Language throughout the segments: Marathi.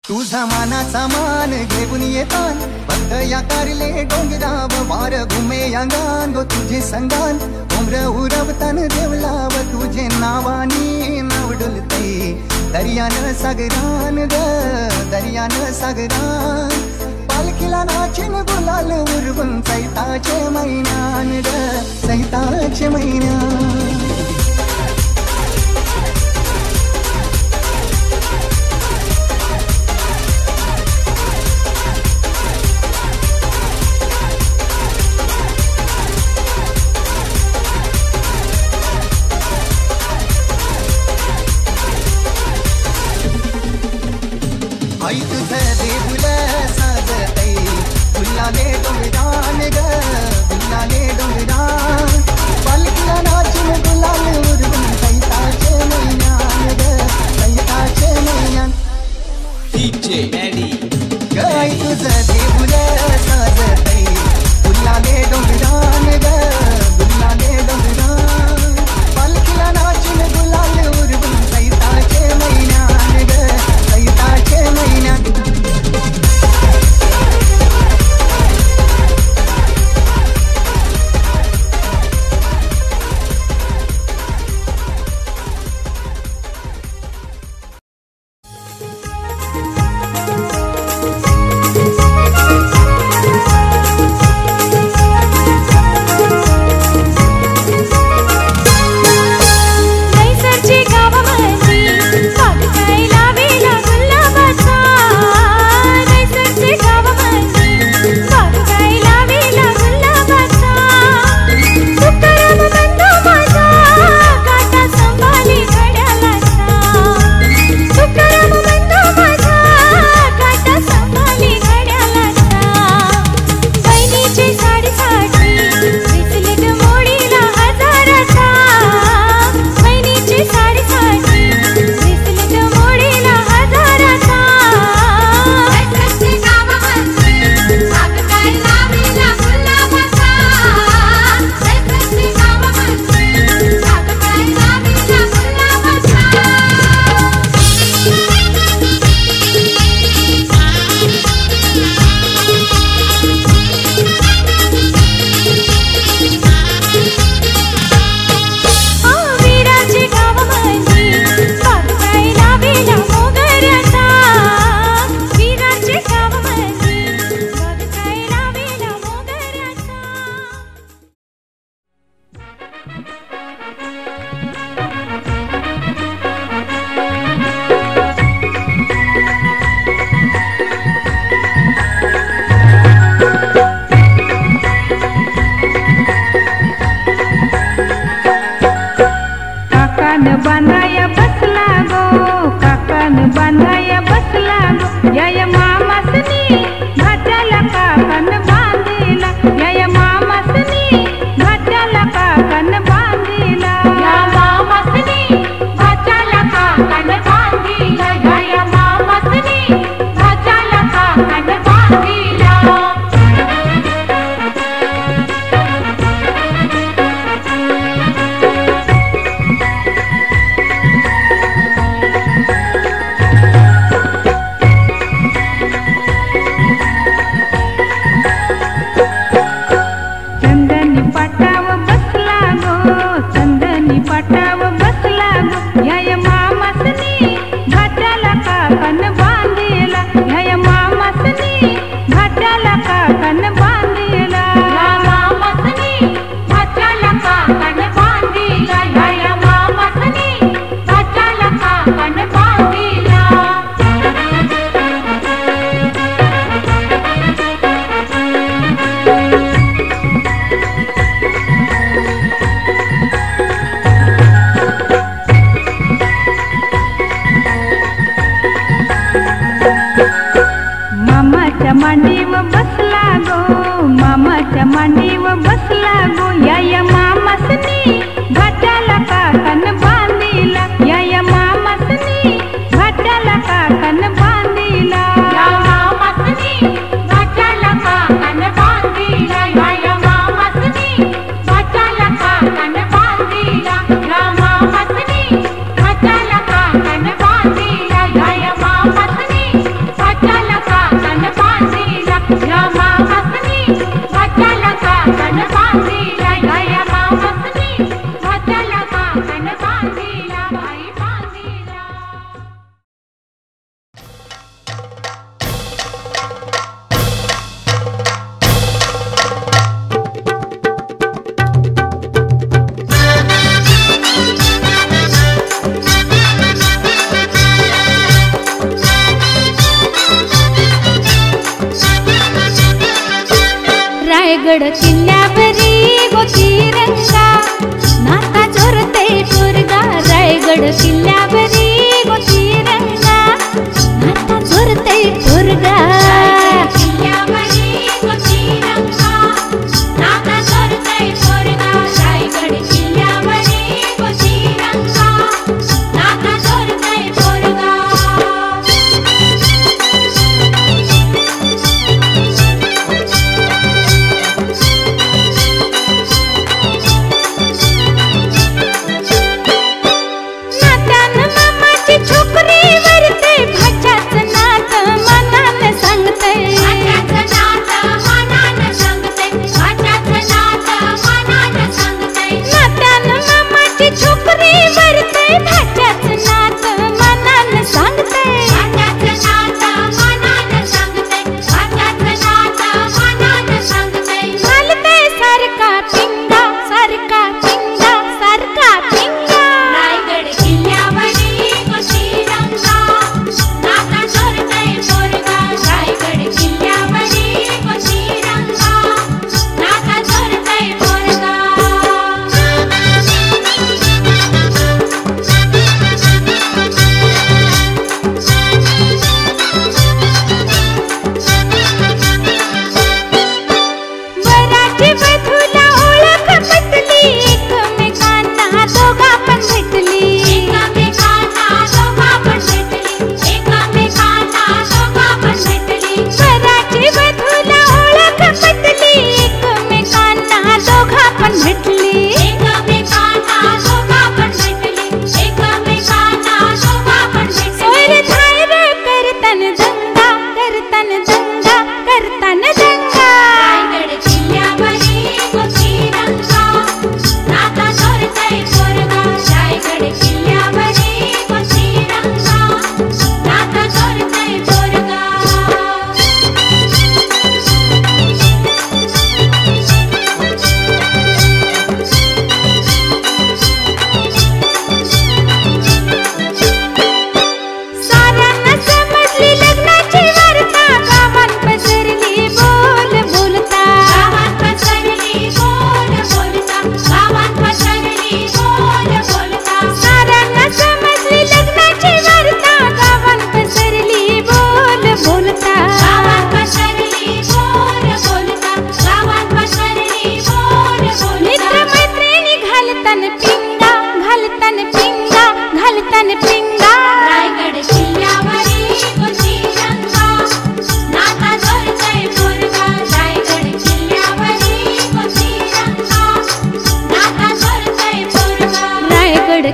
तुझा मानाचा मान घेऊन येतान बंद या कारले डोंगराव वार घुमे अंगान गो तुझे संगान उमर उरवतान देवलाव तुझे नावानी नाव डुलते दर्यान सागरान ग दर्यान सागरान पालखीला नाचिन गुलाल उरवून सैताचे महिन्यान ग सैताचे महिन्यान आई तुझं देऊळ साजतई फुलाने डोंगरान ग फुलाने डोंगरान पालखीला नाचून रायगड किल्ल्यावरी गो तिरंगा नाता चोरते पोरगा रायगड किल्ल्यावरी गो तिरंगा नाता चोरते पोरगा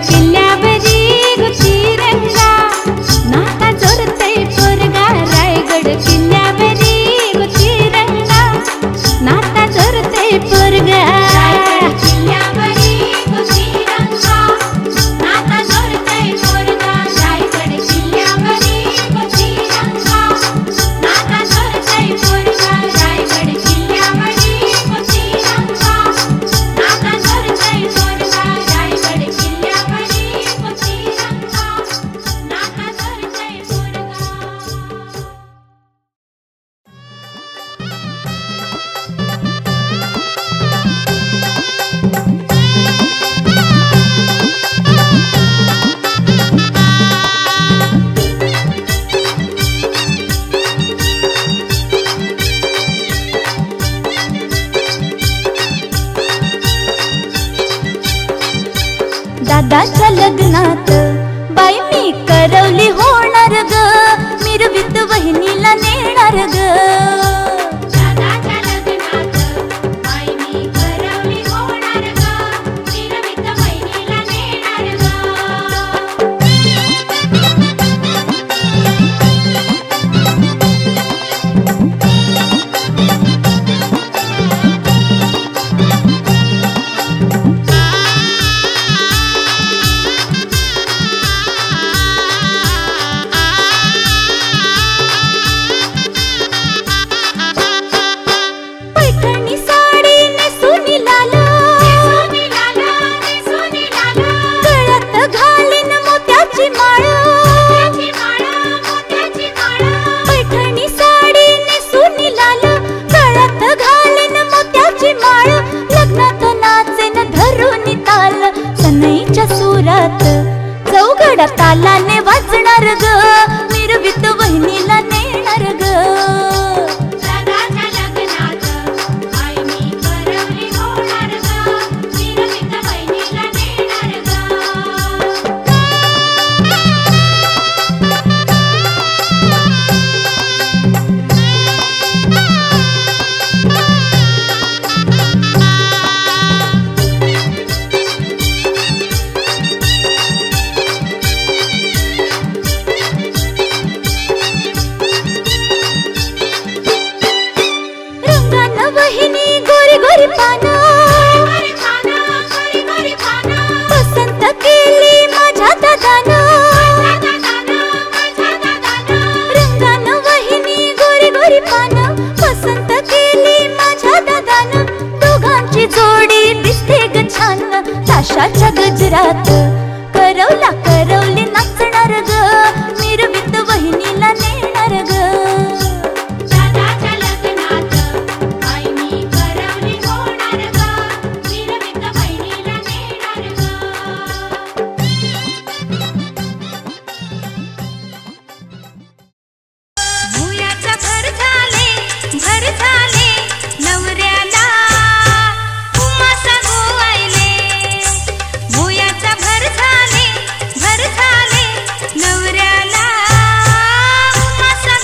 किल्ल्यावरी गो तिरंगा नाता चोरते पोरगा रायगड किल्ल्यावरी गो तिरंगा नाता चोरते पोरगा दादाच्या लग्नात बाई मी करवली होणार ग मिरवीत वहिनीला नेणार ग वर्षाच्या गजरात करवला करवली नाचणार ग मिरवीत वहिनीला नेणार ग दादाच्या लग्नात आईनी करवली होणार ग मिरवीत बहिणीला नेणार ग भुयाचा भर झाले नवऱ्याला उमासा गोवायले भुयाचा भर झाले नवऱ्याला उमासा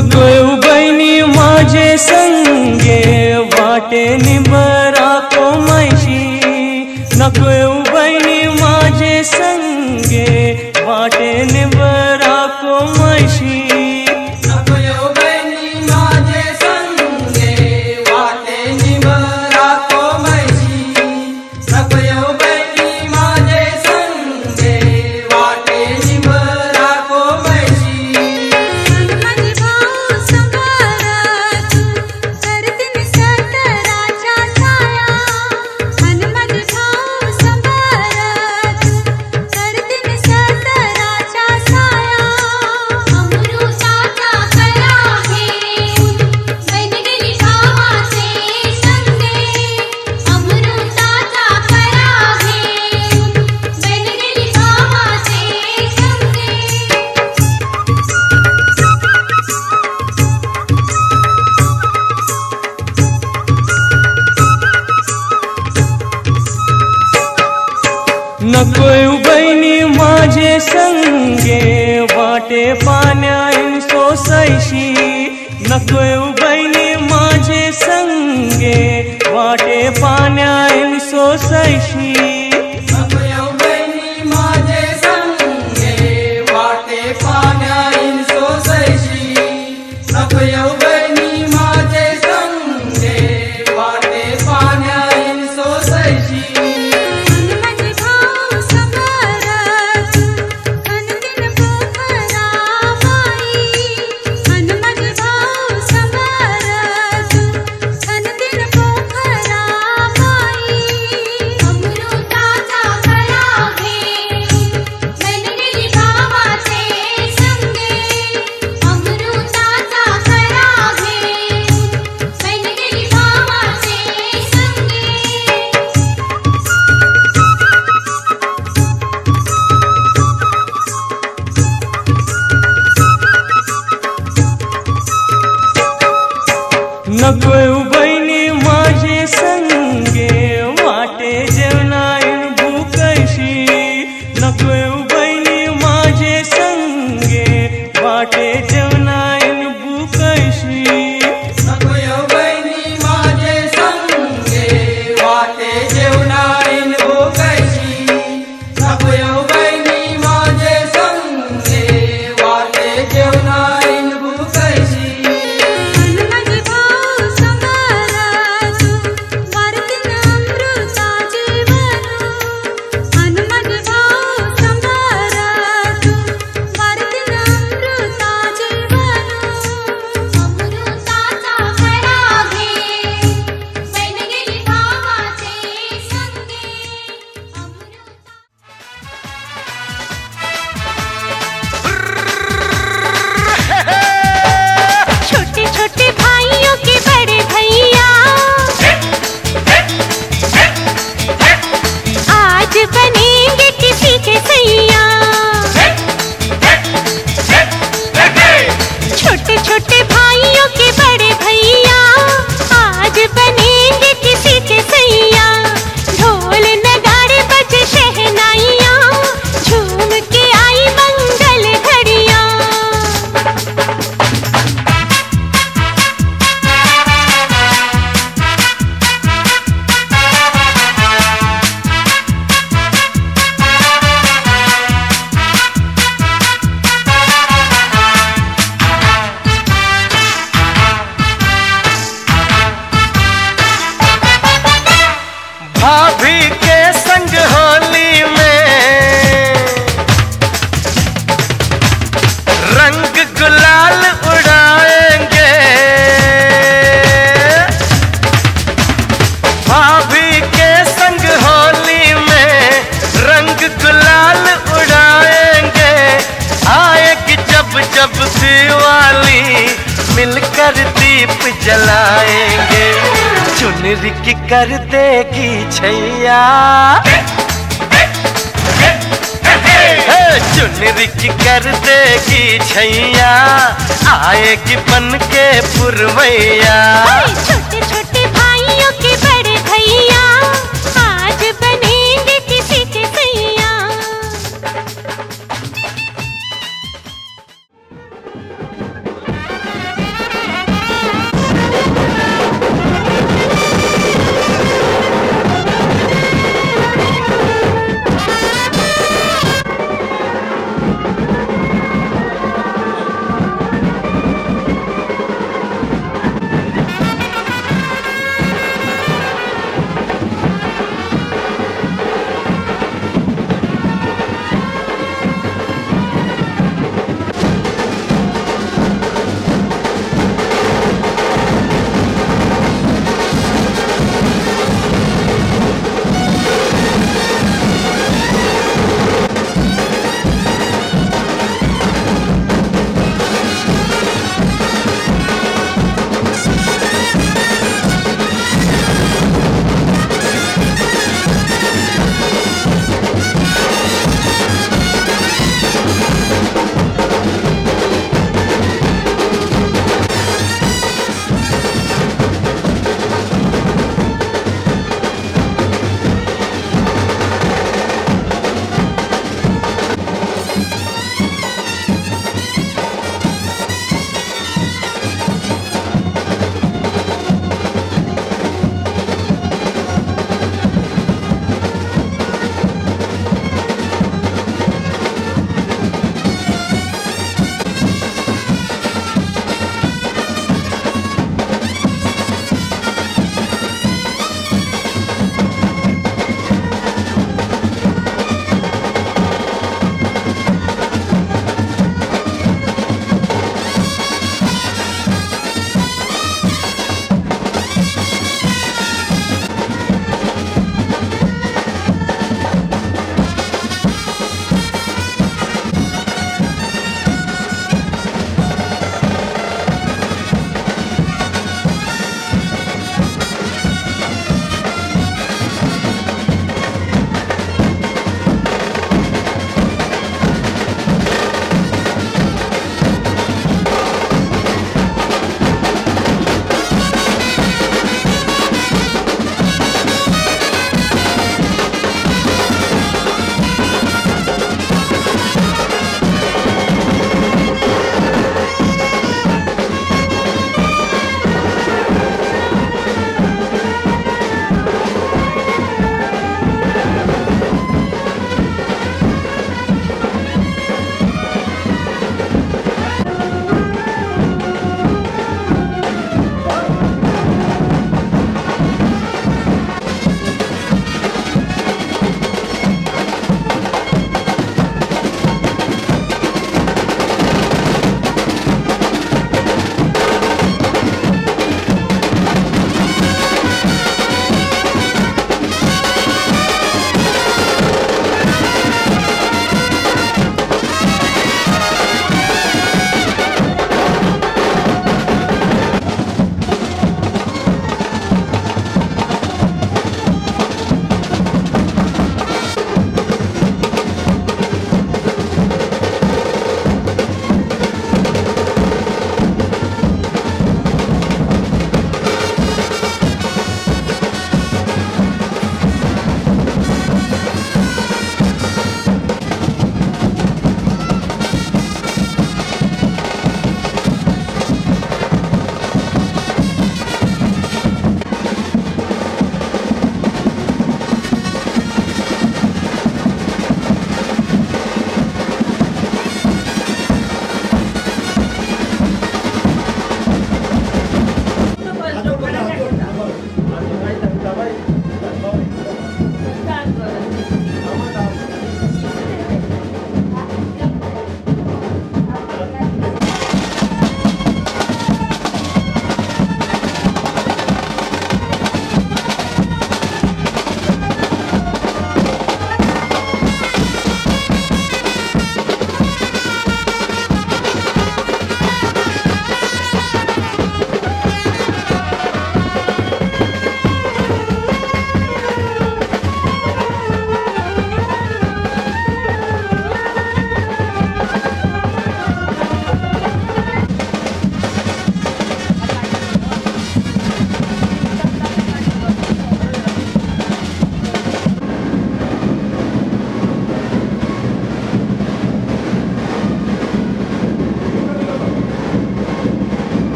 नको येऊ बहिणी माझे संगे वाटे निबरा को मैशी नको येऊ बहिणी माझे संगे वाटे निबरा को मैशी नको येऊ बहिणी माझे संगे वाटे निबरा को मैशी नको येऊ बहिणी माझे संगे वाटे निबरा को मैशी हनुमंत भाऊ संभारा तू करतीन सतराच्या छाया हनुमंत भाऊ संभारा तू करतीन सतराच्या छाया अमृताचा करा घेऊन बन गेली भावाचे संगे अमृताचा करा घेऊन बन गेली भावाचे संगे नको येऊ बहिणी माझे संगे वाटे पाण्यान सोसायशी नको येऊ बहिणी माझे संगे वाटे पाण्यान सोसायशी नको येऊ बहिणी माझे संगे वाटे पाण्याईन सोसायशी नको येऊ बहिणी माझे संगे वाटे पाण्याईन सोसायशी हनुमंत भाऊ संभारा तू हनुदिन पोखरा माई हनुमंत भाऊ संभारा तू हनुदिन पोखरा माई अमृताचा करा घेऊन बन गेली भावाचे संगे अमृताचा करा घेऊन बन गेली भावाचे संगे नको येऊ बहिणी माझे संगे वाटे जेवणाईन भूकशी नको येऊ बहिणी माझे संगे वाटे जेवणाईन भूकशी नको येऊ बहिणी माझे संगे वाटे जेवणाईन भूकशी नको येऊ बहिणी माझे संगे वाटे जेवणाईन भूकशी हनुमंत भाऊ संभारा तू वारतीन अमृताचे वनू हनुमंत भाऊ संभारा तू वारतीन अमृताचे वनू अमृताचा करा घेऊन बन गेली भावाचे संगे अमृता छोटे छोटे भाइयों के बड़े भैया आज बनेंगे किसी के सैया छोटे छोटे भाइयों के बड़े भैया आज बनेंगे किसी के सैया ढोल नगाड़े बजे शहनाइयाँ झूम के आई मंगल घड़ियाँ भाभी के संग होली में रंग गुलाल उड़ाएंगे भाभी के संग होली में रंग गुलाल उड़ाएंगे आएगी जब जब दिवाली मिलकर दीप जलाएंगे चुनरी की कर देगी छैया चुनरी की कर देगी छैया आएगी बन के पुरवैया छोटे छोटे भाइयों के बड़े भैया आज बनेंगे किसी के सैया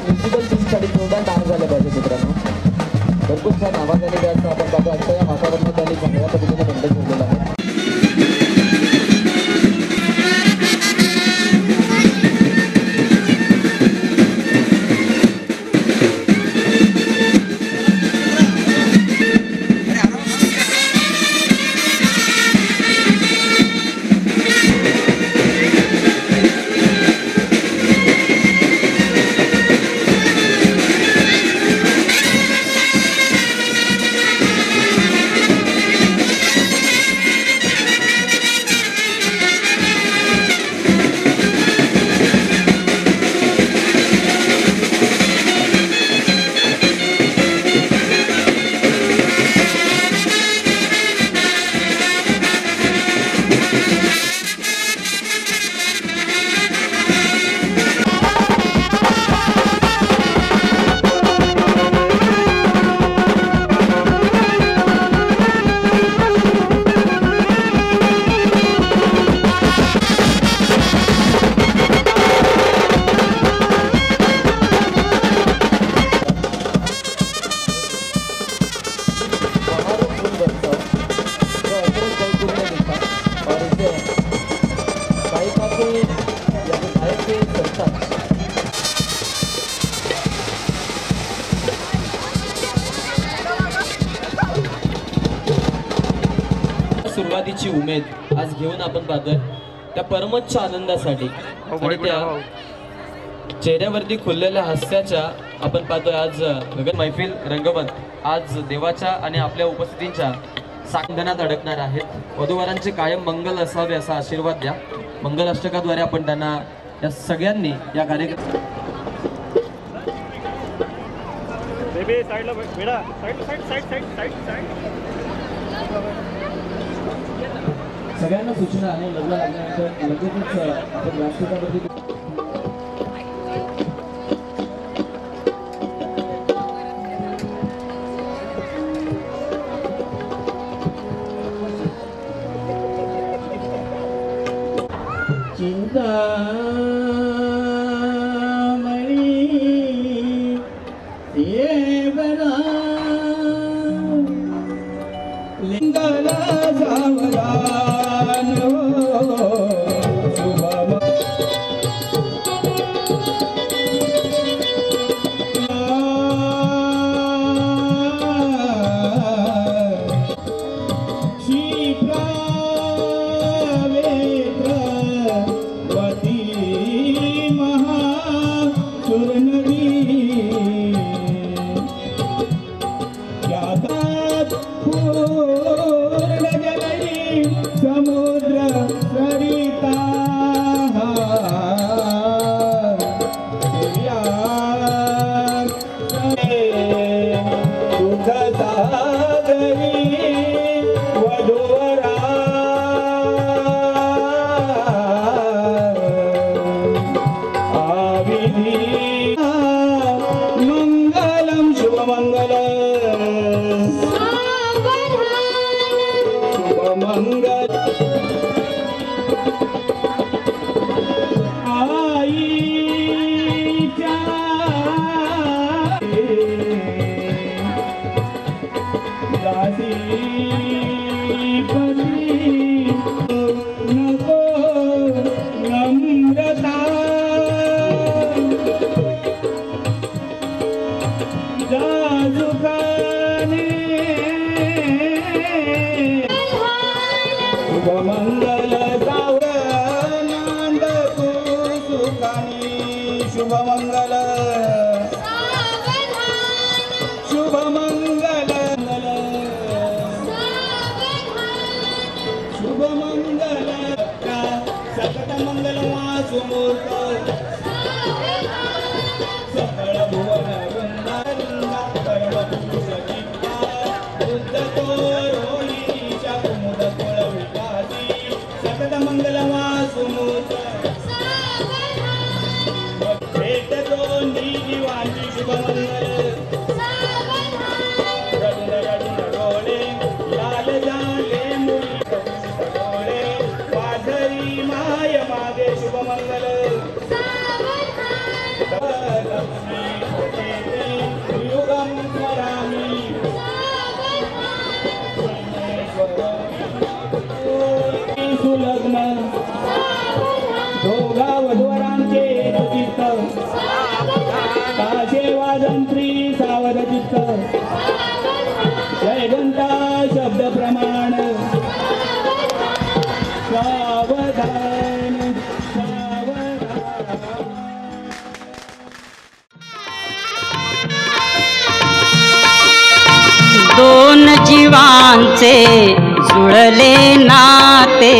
म्युझिकल सीनसाठी जोरदार डान्स झाले पाहिजे मित्रांनो. भरपूर छान आवाजाने द्यायचं आपण पाहतो. आजच्या या वातावरणात त्यांनी चांगल्या पद्धतीने बंद ठेवलेला आहे. सुरुवातीची उमेद आज घेऊन आपण पाहतोय त्या परमोच्च आनंदासाठी आणि त्या चेहऱ्यावरती खुललेल्या हास्याच्या आपण पाहतोय आज गगन मैफिल रंगमंच आज देवाच्या आणि आपल्या उपस्थितींच्या साकंदनात अडकणार आहेत. वधूवरांचे कायम मंगल असावे असा आशीर्वाद द्या. मंगल अष्टकाद्वारे आपण त्यांना या सगळ्यांनी या कार्यक्रम सगळ्यांना सूचना आहे. लग्न लागल्यानंतर लगेचच आपण राष्ट्रपती मागे शुभमंगल लग्न दोघा वधूवरांचे चित्त काशे वाजंत्री सावध चित्त जय घंटा शब्द प्रमाण सावधान दोन जीवांचे जुळले नाते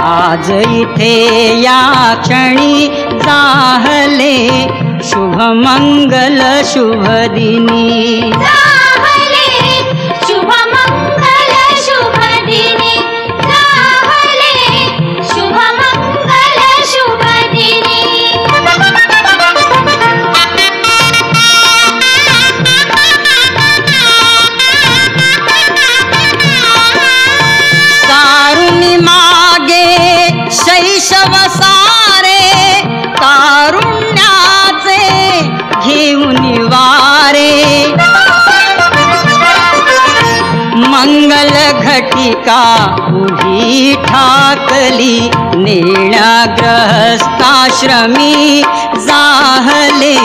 आज इथे या क्षणी जाहले शुभ मंगल शुभ दिनी शुभ मंगल शुभ दिनी शुभ मंगल शुभ दिनी शैशव सारे तारुण्याचे घेऊन वारे मंगल घटिका उभी ठाकली नेळ्या ग्रहस्थाश्रमी जाहले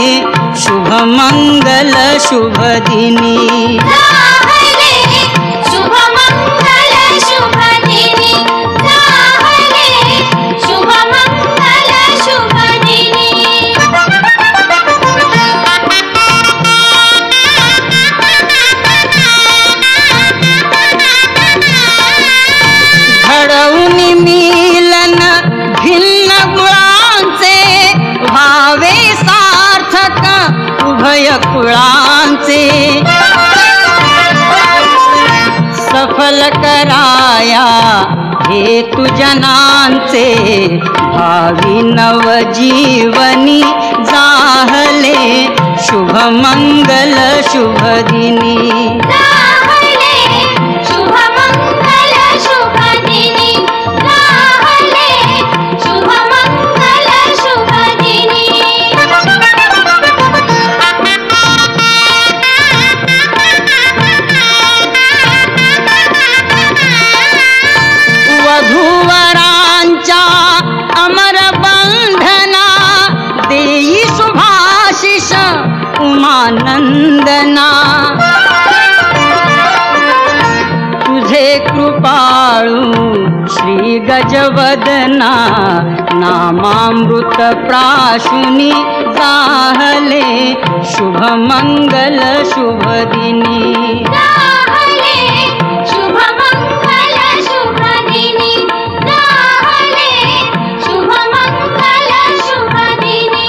शुभ मंगल शुभ दिनी शुभ मंगल शुभ दिनी शुभ मंगल शुभ दिनी घडवून मिलन भिन्न गुणांचे भावे सार्थक उभय कुळांचे सफल कराया हेतु जनांचे भावी नवजीवनी जाहले शुभ मंगल शुभ दिनी शुभ मंगल शुभ दिनी शुभ मंगल शुभ दिनी वधूवरांच्या अमर बंधना देई शुभाशिष उमानंदना तुझे कृपाळू श्री गजवदना नामामृत प्राशुनी जाहले शुभ मंगल शुभ दिनी शुभ मंगल शुभ दिनी शुभ मंगल शुभ दिनी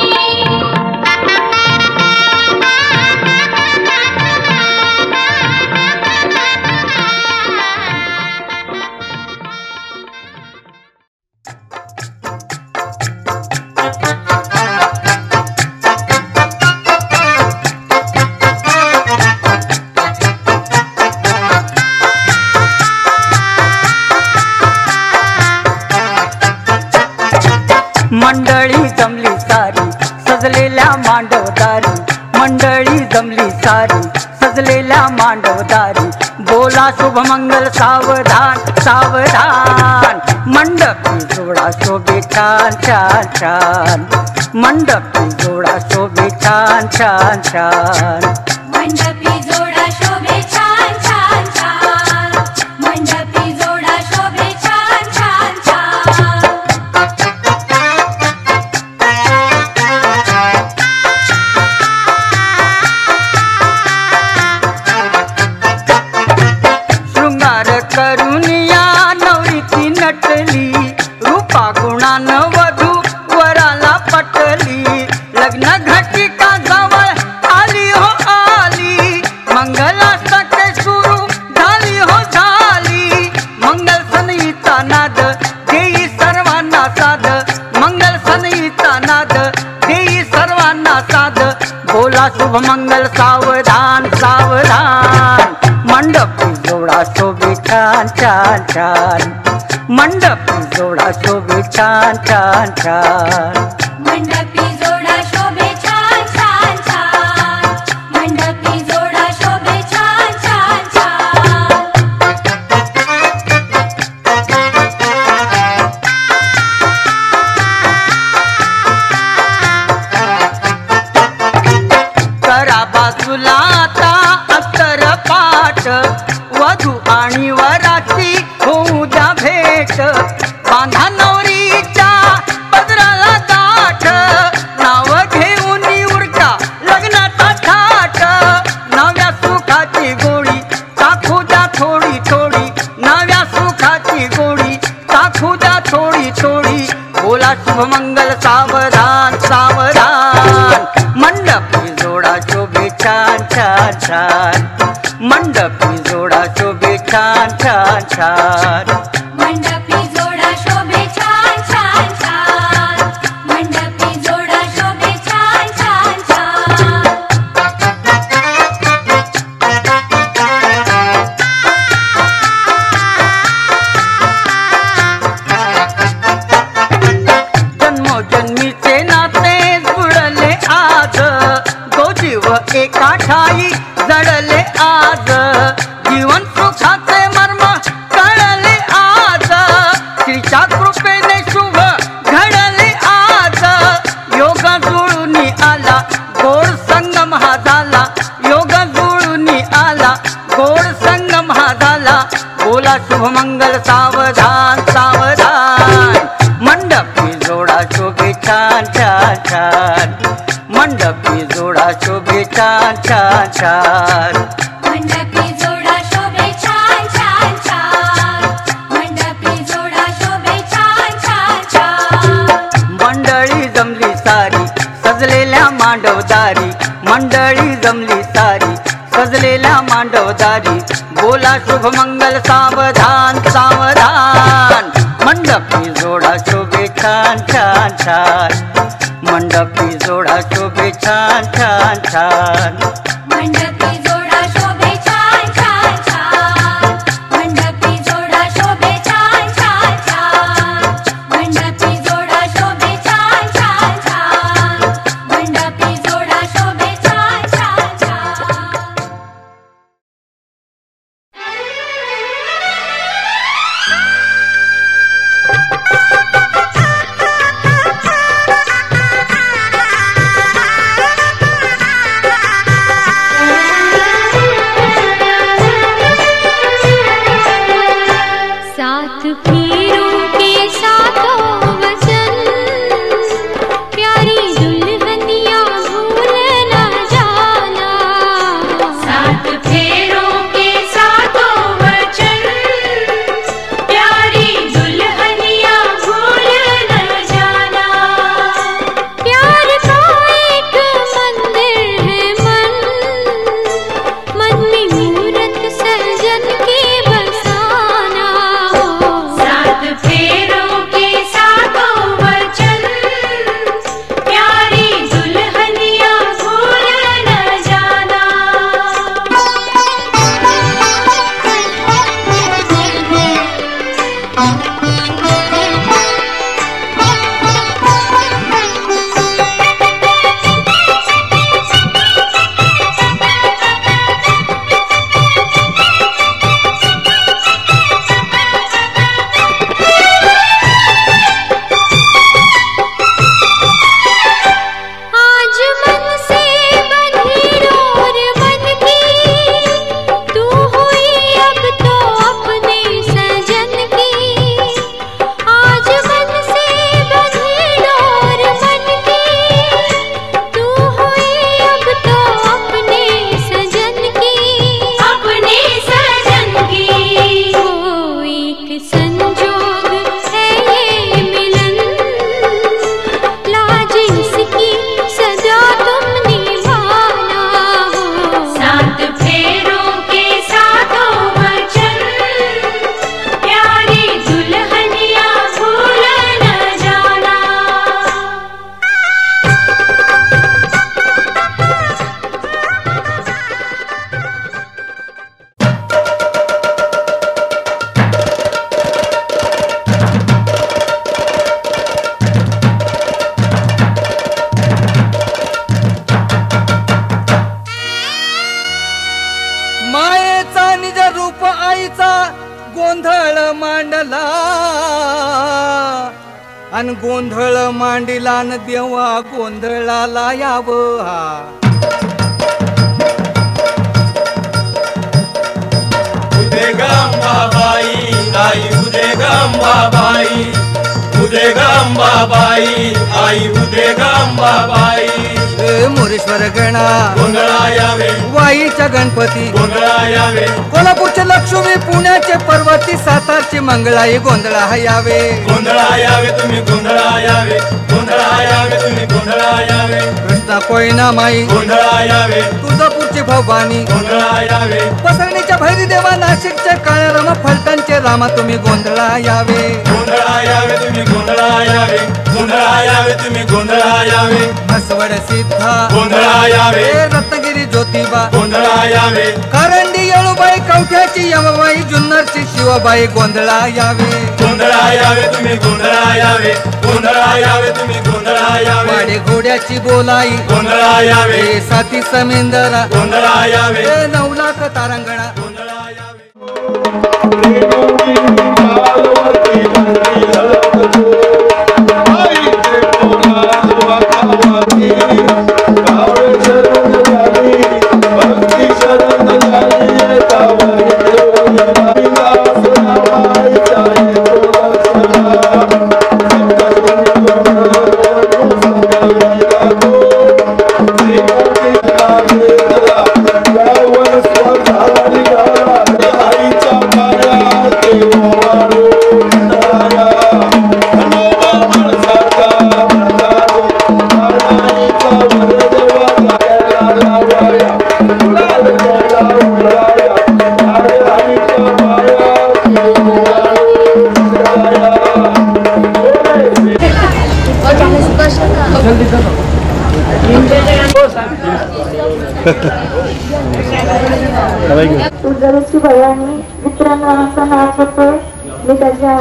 मंडळी जमली सारी सजलेल्या मांडवदारी मंडळी जमली सारी सजलेल्या मांडवदारी बोला शुभ मंगल सावधान सावधान मंडपी जोडा शोभे छान छान छान मंडपी जोडा शोभे छान छान छान मंडपी जोडा शोभे छान छान छान मंडपी जोडा शोभे छान छान छान शृंगार करून या नवरीची नटली रूपा गुणानं वधू वराला पटली लग्न घटिका जवळ आली हो आली मंगलाष्टके सुरू झाली हो झाली मंगल सनईचा नाद देई सर्वांना साध मंगल सनईचा नाद देई सर्वांना साध बोला शुभ मंगल सावधान सावधान मंडपी जोडा शोभे छान छान छान मंडपी जोडा शोभे छान छान छान मंडपी जोडा शोभे छान छान छान मंडपी जोडा शोभे छान छान छान एका बाजूला आता अस्तर पाठ वधू आणि वराची होऊ द्या भेट बांधा नवरीच्या पदराला दाट नाव घेऊन उरका लग्नाचा थाट नव्या सुखाची गोळी टाकू द्या थोडी थोडी नव्या सुखाची गोळी टाकू द्या थोडी थोडी बोला शुभमंगल सावधान सावधान मंडपी जोडा शोभे छान छान छान मंडपी जोडा शोभे छान छान छान मंडपी जोडा शोभे छान छान छान मंडपी जोडा शोभे छान छान छान जन्मोजन्मीचे नाते जुळले आज दो जीव एका ठाई जडले आज जीवन सुखाचे मर्म कळले आज श्रीच्या कृपेने शुभ घडले आज योग जुळून आला गोड संगम हा झाला योग जुळून आला गोड संगम हा झाला बोला शुभमंगल सावधान सावधान मंडपी जोडा शोभे छान छान छान मंडपी जोडा शोभे छान छान छान मंडपी जोडा शोभे छान छान छान मंडपी जोडा शोभे छान छान छान मंडळी जमली सारी सजलेल्या मांडवदारी मंडळी जमली सारी सजलेल्या मांडवदारी बोला शुभमंगल सावधान सावधान मंडपी जोडा शोभे छान छान छान मंडपी जोडा शोभे छान छान छान मंडपी जोडा शोभे छान छान छान मंडपी जोडा शोभे छान छान छान मंडपी जोडा शोभे छान छान छान मंडपी जोडा शोभे छान छान छान साथ फेरों के साथों वचन प्यारी दुल्हनिया भूल न जाना साथ फेरों के साथों वचन प्यारी दुल्हनिया भूल न जाना प्यार का एक मंदिर है मन में मूरत सजन के बसाना साथ फेरों के साथों वचन प्यारी दुल्हनिया भूल न जाना आज मन से बंधी डोर मन की तू हुई अब तो अपने सजन की आज मन से बंधी डोर मन की तू हुई अब तो अपने सजन की ओ एक संजोग है ये मिलन लाज इसकी सजा तुम निभाना हो साथ फेरों के साथों वचन प्यारी दुल्हनिया भूल न जाना मायेचा निज रूप आईचा गोंधळ मांडला अन गोंधळ मांडिला न देवा गोंधळाला यावं हा उदे गंबाबाई आई उदे गंबाबाई मोरेश्वर गणा गोंधळा यावे वाईच्या गणपती गोंधळा यावे कोल्हापूरचे लक्ष्मी पुण्याचे पर्वती सातारची मंगळाई गोंधळा यावे गोंधळा यावे तुम्ही गोंधळा यावे गोंधळा यावे तुम्ही गोंधळा यावे कृष्णा कोयना माई गोंधळा यावे तुळजापूरची भवानी गोंधळा यावे पसरणीच्या भैरी देवा नाशिकचे काळ्या रामा फलटणचे रामा तुम्ही गोंधळा यावे गोंधळा यावे तुम्ही गोंधळा यावे गोंधळा यावे तुम्ही गोंधळा यावे म्हसवड सिद्धा गोंधळा यावे रत्नागिरी ज्योतिबा गोंधळा यावे करंडी येळूबाई कवठ्याची यमबाई जुन्नरची शिवबाई गोंधळा यावे गोंधळा यावे तुम्ही गोंधळा यावे गोंधळा यावे तुम्ही गोंधळा यावे वाडे घोड्याची बोलाई गोंधळा यावे साती समेंदरा गोंधळा यावे 9 लाख तारांगणा गोंधळा यावे तुळजापूरची भवानी मित्रांना नाव होतो मी त्याच्या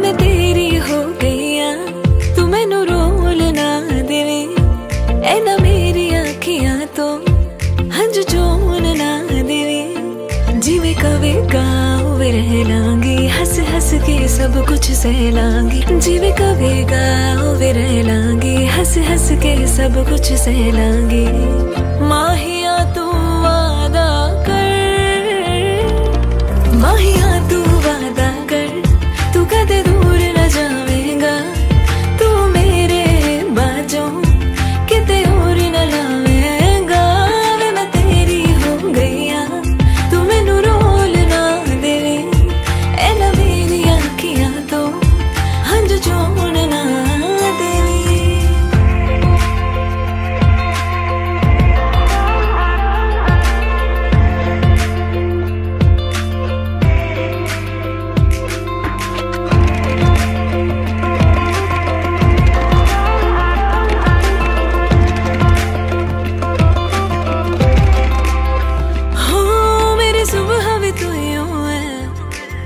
मैं तेरी हो गईया तू मैनू रोल ना देवे ऐ ना मेरी आखियां तो हंज चोन ना देवे जिवे कवे गावे रह लांगी हंस हंस के सब कुछ सह लांगी जिवे कवे गावे रह लांगी हंस हंस के सब कुछ सह लांगी माहिया तू वादा कर माहिया तू वादा कर तू कदे दूर न जावेगा तू मेरे बाजों किते और न लावेगा वे मैं तेरी हो गईया तू मैनू रोल ना देवे ऐ ना मेरी आखियां तो हंज चोन ना देवे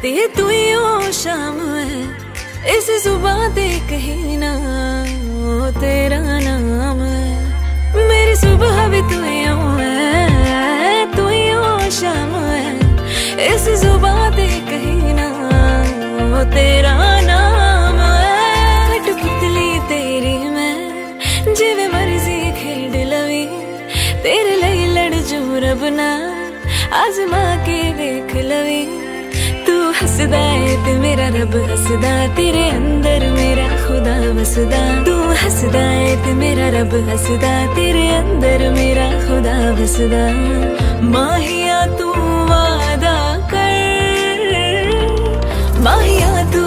ते तू ही शाम है इस जुबां ते कहीं ना तेरा नाम है मेरी सुबह भी तू ही है तू ही शाम है इस जुबां ते कहीं ना तेरा नाम है कठपुतली तेरी मैं जिवे मर्जी खेड लवी तेरे लिए लड़ जो रब ना आजमा के देख लवी तू हसदा है ते मेरा रब हसदा तेरे अंदर मेरा खुदा वसदा तू हसदा है ते मेरा रब हसदा, तेरे अंदर मेरा खुदा बसदा। माहिया तू वादा कर, माहिया तू